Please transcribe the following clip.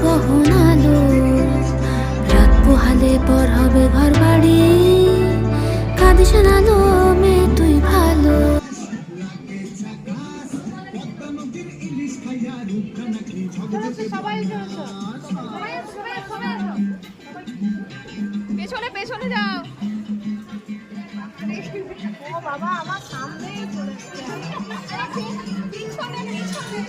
গহন আলো, রাত পোহালে পর হবে ঘর বাড়ি, কাঁদিস না লো মেয়ে তুই ভালো। পেছনে পেছনে যাও। ও বাবা আমার সামনেই চলে পিছনে পিছনে